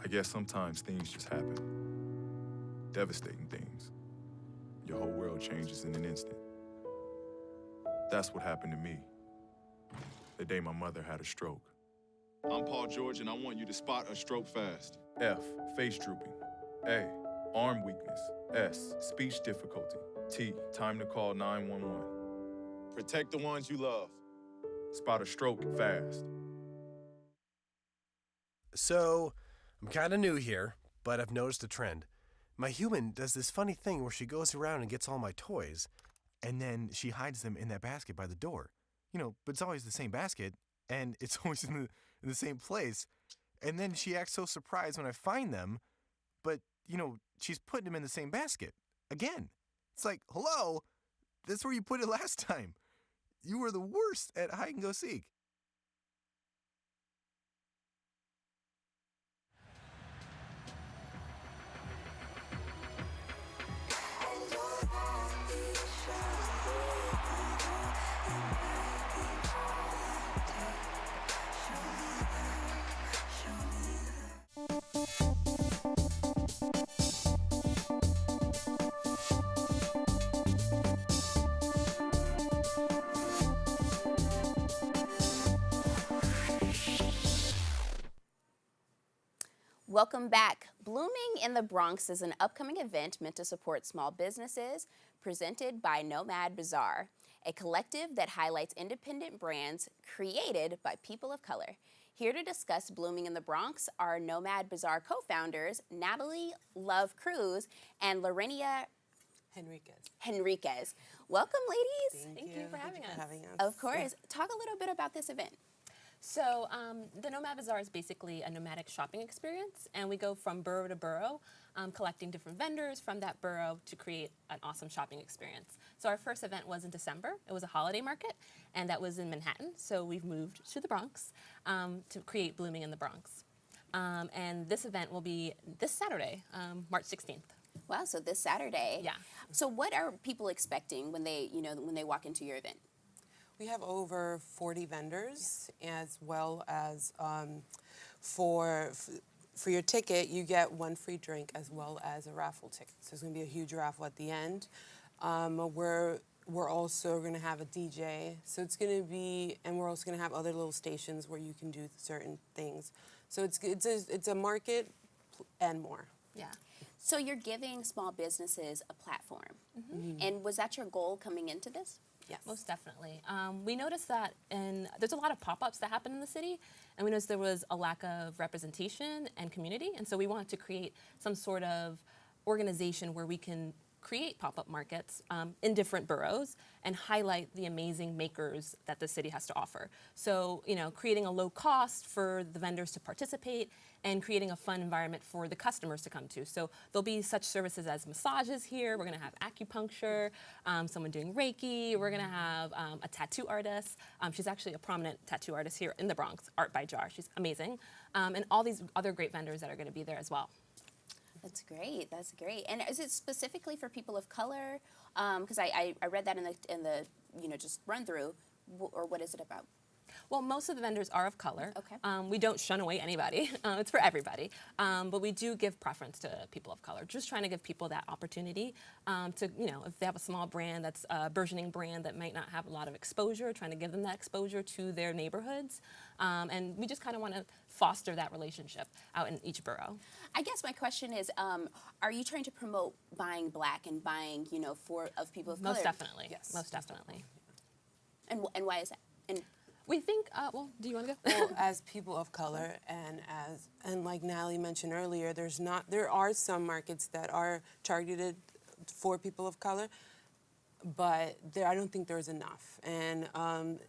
I guess sometimes things just happen. Devastating things. Your whole world changes in an instant. That's what happened to me the day my mother had a stroke. I'm Paul George, and I want you to spot a stroke fast. F, face drooping. A, arm weakness. S, speech difficulty. T, time to call 911. Protect the ones you love. Spot a stroke fast. So, I'm kind of new here, but I've noticed a trend. My human does this funny thing where she goes around and gets all my toys, and then she hides them in that basket by the door. You know, but it's always the same basket, and it's always in the same place. And then she acts so surprised when I find them, but, you know, she's putting them in the same basket again. It's like, hello, that's where you put it last time. You were the worst at hide and go seek. Welcome back. Blooming in the Bronx is an upcoming event meant to support small businesses, presented by Nomad Bazaar, a collective that highlights independent brands created by people of color. Here to discuss Blooming in the Bronx are Nomad Bazaar co-founders Natalie Cruz and Lorenia Henriquez. Welcome, ladies. Thank you for having us. Of course. Talk a little bit about this event. So the Nomad Bazaar is basically a nomadic shopping experience, and we go from borough to borough, collecting different vendors from that borough to create an awesome shopping experience. So our first event was in December. It was a holiday market, and that was in Manhattan. So we've moved to the Bronx to create Blooming in the Bronx. And this event will be this Saturday, March 16th. Wow, so this Saturday. Yeah. So what are people expecting when they walk into your event? We have over 40 vendors, as well as for your ticket, you get one free drink as well as a raffle ticket. So it's going to be a huge raffle at the end. We're also going to have a DJ. So it's going to be, and we're also going to have other little stations where you can do certain things. So it's a market and more. Yeah. So you're giving small businesses a platform. Mm-hmm. And was that your goal coming into this? Yes. Most definitely. We noticed that there's a lot of pop-ups that happen in the city, and we noticed there was a lack of representation and community, and so we wanted to create some sort of organization where we can create pop-up markets in different boroughs and highlight the amazing makers that the city has to offer. So, creating a low cost for the vendors to participate and creating a fun environment for the customers to come to. So there'll be such services as massages here. We're gonna have acupuncture, someone doing Reiki. We're gonna have a tattoo artist. She's actually a prominent tattoo artist here in the Bronx, Art by Jar. She's amazing. And all these other great vendors that are gonna be there as well. That's great. That's great. And is it specifically for people of color? Because I read that in the just run through, or what is it about? Well, most of the vendors are of color. Okay. We don't shun away anybody. It's for everybody. But we do give preference to people of color, just trying to give people that opportunity to, if they have a small brand that's a burgeoning brand that might not have a lot of exposure, trying to give them that exposure to their neighborhoods. And we just kind of want to foster that relationship out in each borough. I guess my question is, are you trying to promote buying black and buying, of people of color? Most definitely. Yes. Most definitely. And why is that? And we think, do you want to go? Well, as people of color and like Natalie mentioned earlier, there are some markets that are targeted for people of color, but I don't think there's enough. And and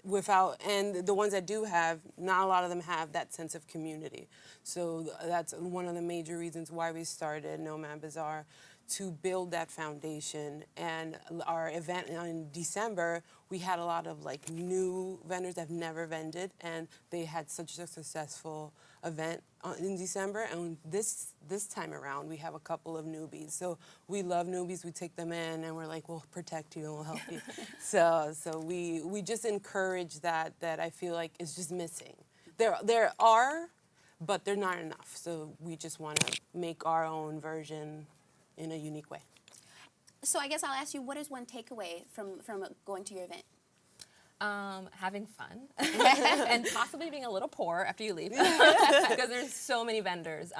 the ones that do have, not a lot of them have that sense of community. So that's one of the major reasons why we started Nomad Bazaar, to build that foundation. And our event in December, we had a lot of new vendors that have never vended, and they had such a successful event in December. And this time around, we have a couple of newbies. So we love newbies. We take them in, and we're like, we'll protect you and we'll help you. So we just encourage that I feel like is just missing. There are, but they're not enough. So we just want to make our own version in a unique way. So I guess I'll ask you, what is one takeaway from going to your event? Having fun and possibly being a little poor after you leave because there's so many vendors.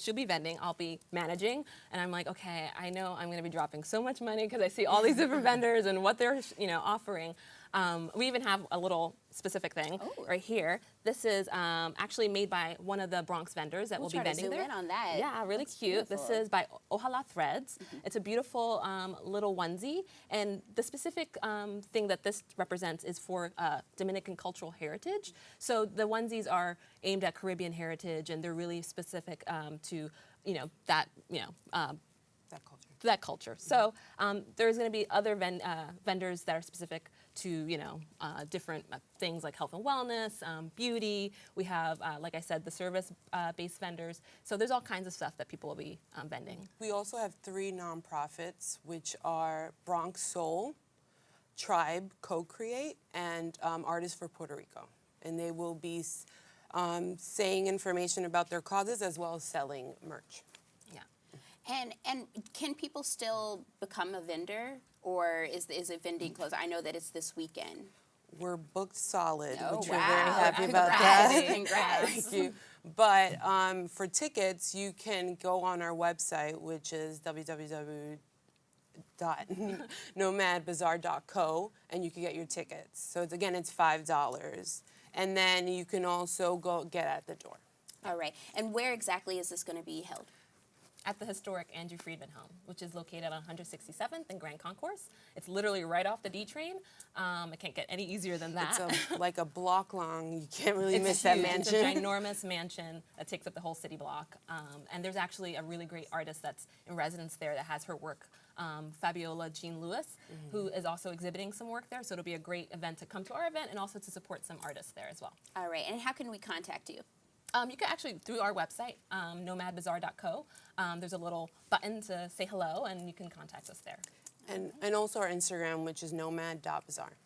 She'll be vending, I'll be managing, and I'm like, okay, I know I'm going to be dropping so much money because I see all these different vendors and what they're offering. We even have a little specific thing right here. This is actually made by one of the Bronx venders that will be vending there. We'll try to zoom in on that. Yeah, really That's cute. beautiful. This is by Ojalá Threads. It's a beautiful little onesie, and the specific thing that this represents is for Dominican cultural heritage. So the onesies are aimed at Caribbean heritage, and they're really specific to that culture. So there's going to be other vendors that are specific to different things like health and wellness, beauty. We have, like I said, the service-based vendors. So there's all kinds of stuff that people will be vending. We also have 3 nonprofits, which are Bronx Soul, Tribe Co-Create, and Artists for Puerto Rico. And they will be saying information about their causes as well as selling merch. And can people still become a vendor, or is it vending closed? I know that it's this weekend. We're booked solid, Oh, which wow. we're very happy about Congrats. that. Congrats. Thank you. But for tickets, you can go on our website, which is www.nomadbazaar.co, and you can get your tickets. So it's $5. And then you can also go get at the door. All right. And where exactly is this going to be held? At the historic Andrew Friedman home, which is located on 167th and Grand Concourse. It's literally right off the D train. It can't get any easier than that. It's like a block long. You can't really miss huge. that mansion. It's a ginormous mansion that takes up the whole city block. And there's actually a really great artist that's in residence there that has her work, Fabiola Jean Lewis, who is also exhibiting some work there. So it'll be a great event to come to our event and also to support some artists there as well. All right. And how can we contact you? You can actually, through our website, nomadbazaar.co, there's a little button to say hello, and you can contact us there. And also our Instagram, which is nomad.bazaar.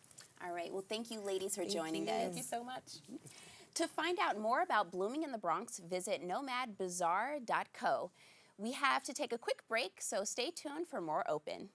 All right. Well, thank you, ladies, for joining us. Thank you so much. To find out more about blooming in the Bronx, visit nomadbazaar.co. We have to take a quick break, so stay tuned for more Open.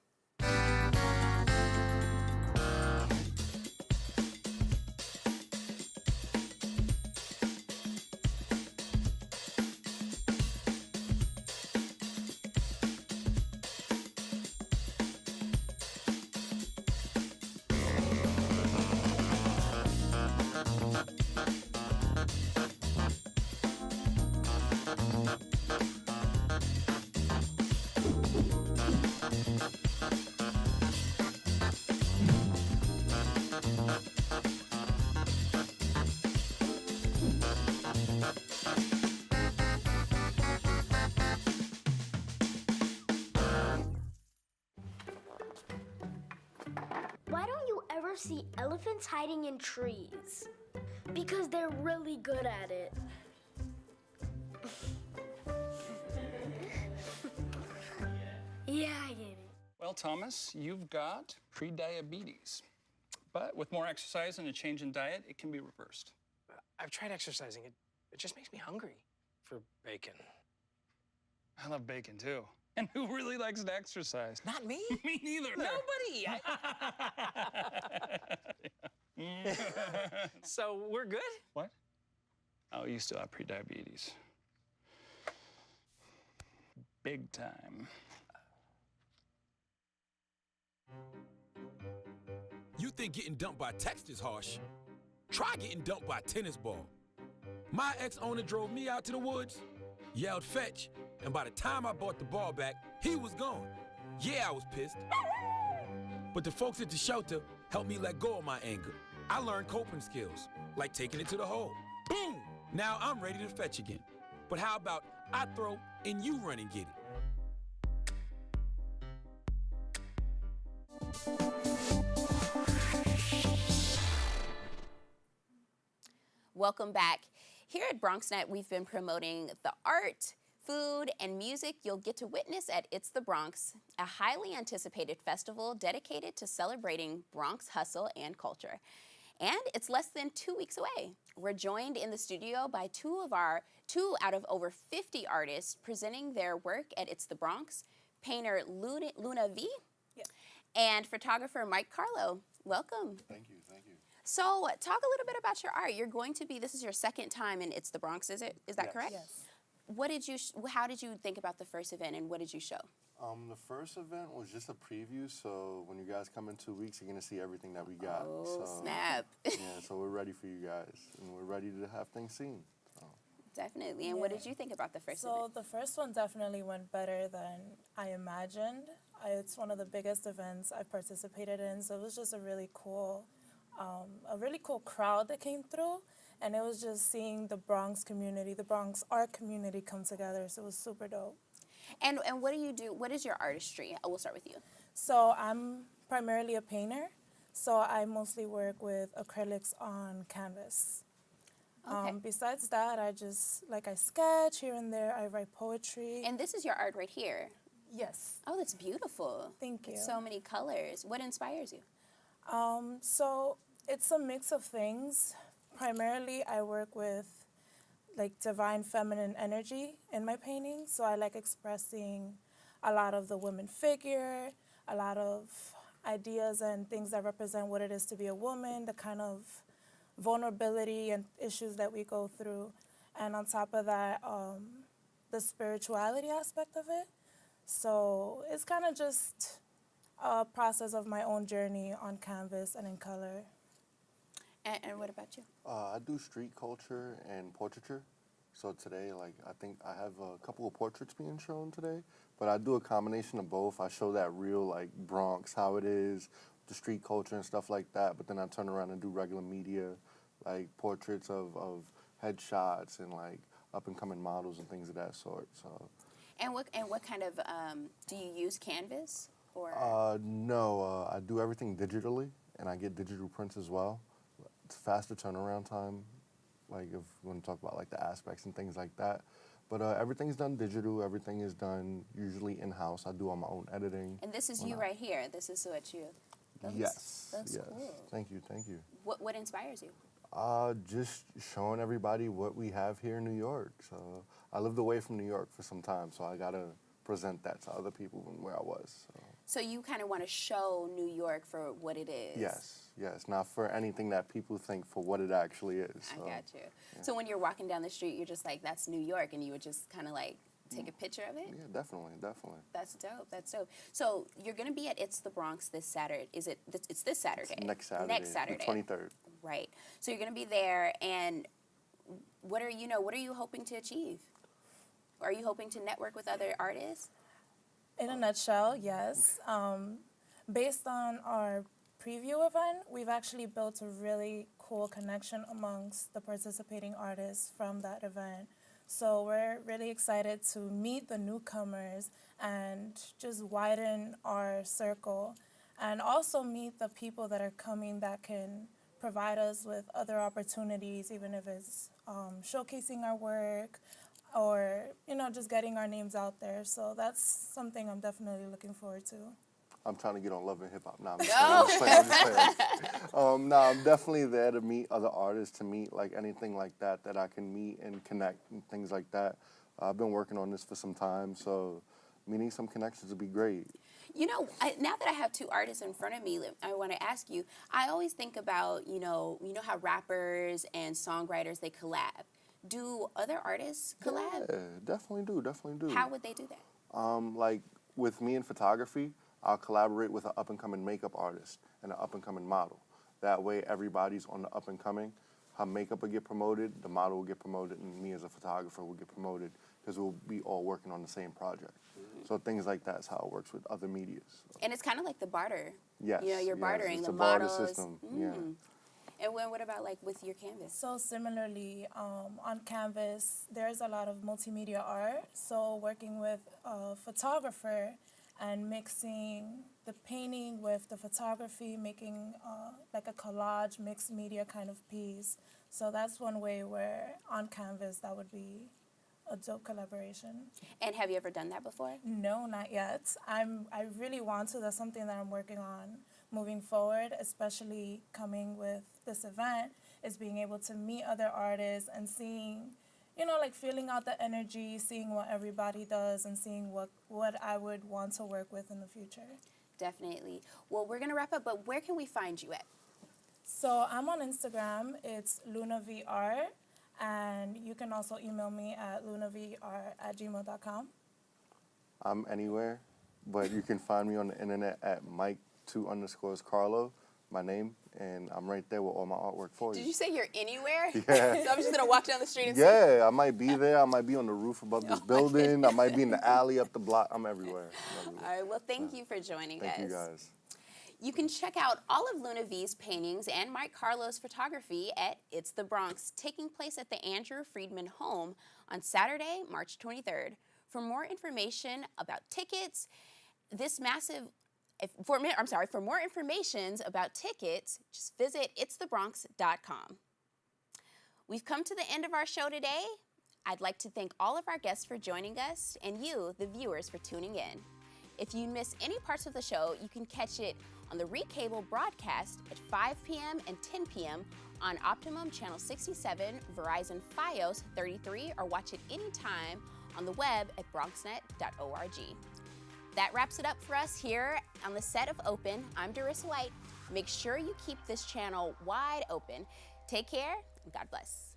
elephants hiding in trees because they're really good at it. Yeah, I get it. Well, Thomas, you've got prediabetes. But with more exercise and a change in diet, it can be reversed. I've tried exercising. It just makes me hungry for bacon. I love bacon, too. And who really likes to exercise? Not me. Me neither. Nobody. So we're good? What? Oh, you still have prediabetes. Big time. You think getting dumped by text is harsh? Try getting dumped by a tennis ball. My ex-owner drove me out to the woods, yelled fetch, and by the time I brought the ball back, he was gone. Yeah, I was pissed. But the folks at the shelter helped me let go of my anger. I learned coping skills, like taking it to the hole. Boom! Now I'm ready to fetch again. But how about I throw and you run and get it? Welcome back. Here at BronxNet, we've been promoting the art, food, and music you'll get to witness at It's the Bronx, a highly anticipated festival dedicated to celebrating Bronx hustle and culture. And it's less than 2 weeks away. We're joined in the studio by two out of over 50 artists presenting their work at It's the Bronx, painter Luna V, and photographer Mike Carlo. Welcome. Thank you, thank you. So talk a little bit about your art. You're going to be, this is your second time in It's the Bronx, is that Yes. correct? Yes. How did you think about the first event and what did you show? The first event was just a preview, so when you guys come in 2 weeks, you're gonna see everything that we got. Oh, so, snap. Yeah, so we're ready for you guys, and we're ready to have things seen. So. Definitely. And what did you think about the first event? So the first one definitely went better than I imagined. It's one of the biggest events I've participated in, so it was just a really cool crowd that came through, and it was just seeing the Bronx community, the Bronx art community come together, so it was super dope. And what do you do? What is your artistry? We'll start with you. So I'm primarily a painter, so I mostly work with acrylics on canvas. Okay. Besides that, I sketch here and there, I write poetry. And this is your art right here? Yes. Oh, that's beautiful. Thank you. So many colors. What inspires you? So it's a mix of things. Primarily, I work with divine feminine energy in my paintings. So I like expressing a lot of the woman figure, a lot of ideas and things that represent what it is to be a woman, the kind of vulnerability and issues that we go through. And on top of that, the spirituality aspect of it. So it's kind of just a process of my own journey on canvas and in color. And what about you? I do street culture and portraiture. So today, I think I have a couple of portraits being shown today, but I do a combination of both. I show that real, Bronx, how it is, the street culture and stuff like that, but then I turn around and do regular media, portraits of headshots and, up-and-coming models and things of that sort, so. And what kind of, do you use canvas? Or? No, I do everything digitally, and I get digital prints as well. It's faster turnaround time, if you want to talk about the aspects and things like that. But everything's done digital. Everything is done usually in-house. I do all my own editing. And this is you right here. This is what you. Yes. That's cool. Thank you. Thank you. What inspires you? Just showing everybody what we have here in New York. So I lived away from New York for some time, so I gotta present that to other people from where I was. So you kind of want to show New York for what it is. Yes, not for anything that people think for what it actually is. So, I got you. Yeah. So when you're walking down the street, you're just like, that's New York, and you would just kind of take a picture of it? Yeah, definitely. That's dope. So you're going to be at It's the Bronx this Saturday. It's this Saturday? It's next Saturday. The 23rd. Right. So you're going to be there, and what are you hoping to achieve? Are you hoping to network with other artists? In a nutshell, yes. Based on our preview event, we've actually built a really cool connection amongst the participating artists from that event. So we're really excited to meet the newcomers and just widen our circle and also meet the people that are coming that can provide us with other opportunities, even if it's showcasing our work or, you know, just getting our names out there. So that's something I'm definitely looking forward to. I'm trying to get on Love and Hip Hop. Nah, I'm just playing. Nah, I'm definitely there to meet other artists, to meet like anything like that that I can meet and connect and things like that. I've been working on this for some time, so meeting some connections would be great. You know, now that I have two artists in front of me, I want to ask you, I always think about, you know how rappers and songwriters, they collab. Do other artists collab? Yeah, definitely do. How would they do that? Like with me in photography, I'll collaborate with an up-and-coming makeup artist and an up-and-coming model. That way everybody's on the up-and-coming. Her makeup will get promoted, the model will get promoted, and me as a photographer will get promoted because we'll be all working on the same project. So things like that is how it works with other medias. So. And it's kind of like the barter. Yes. You know, you're bartering it's the a barter models. system. Yeah. And what about like with your canvas? So similarly, on canvas, there's a lot of multimedia art. So working with a photographer and mixing the painting with the photography, making like a collage, mixed media kind of piece. So that's one way where on canvas that would be a dope collaboration. And have you ever done that before? No, not yet. I really want to. That's something that I'm working on moving forward, especially coming with this event, is being able to meet other artists and seeing, you know, like feeling out the energy, seeing what everybody does and seeing what I would want to work with in the future. Definitely. Well, we're going to wrap up, but where can we find you at? So I'm on Instagram. It's LunaVR. And you can also email me at lunavr@gmail.com. I'm anywhere, but you can find me on the internet at Mike2_Carlo, my name, and I'm right there with all my artwork for you. Did you say you're anywhere? Yeah. So I'm just going to walk down the street and see? Yeah, I might be there. I might be on the roof above this building. I might be in the alley up the block. I'm everywhere. All right, well, thank you for joining us. Thank you, guys. You can check out all of Luna V's paintings and Mike Carlo's photography at It's the Bronx, taking place at the Andrew Friedman home on Saturday, March 23rd. For more information about tickets, for more information about tickets, just visit itsthebronx.com. We've come to the end of our show today. I'd like to thank all of our guests for joining us and you, the viewers, for tuning in. If you miss any parts of the show, you can catch it on the Recable broadcast at 5 p.m. and 10 p.m. on Optimum Channel 67, Verizon Fios 33, or watch it anytime on the web at bronxnet.org. That wraps it up for us here on the set of Open. I'm Dorissa White. Make sure you keep this channel wide open. Take care, and God bless.